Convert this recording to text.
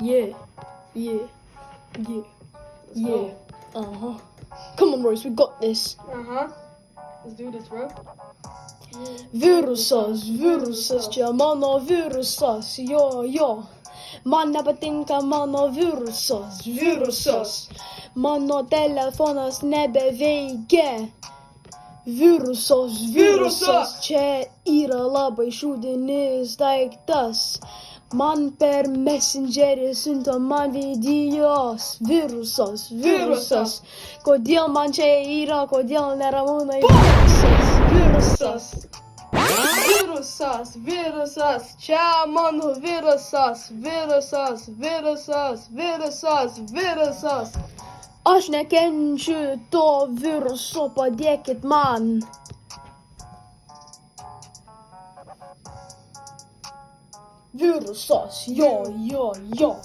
Yeah, yeah, yeah, Let's yeah. go. Come on, Royce, we got this. Let's do this, bro. Virusas, čia mano virusas, jo. Man nepatinka mano virusas. Mano telefonas nebeveikia. Virusas, čia yra labai šūdinis daiktas. Man per Messengerį siunta man videos. Virusas. Kodėl man čia yra, kodėl neramūnai Virusas, čia mano virusas. Aš nekenčiu to viruso, padėkit man. Virusas, jo.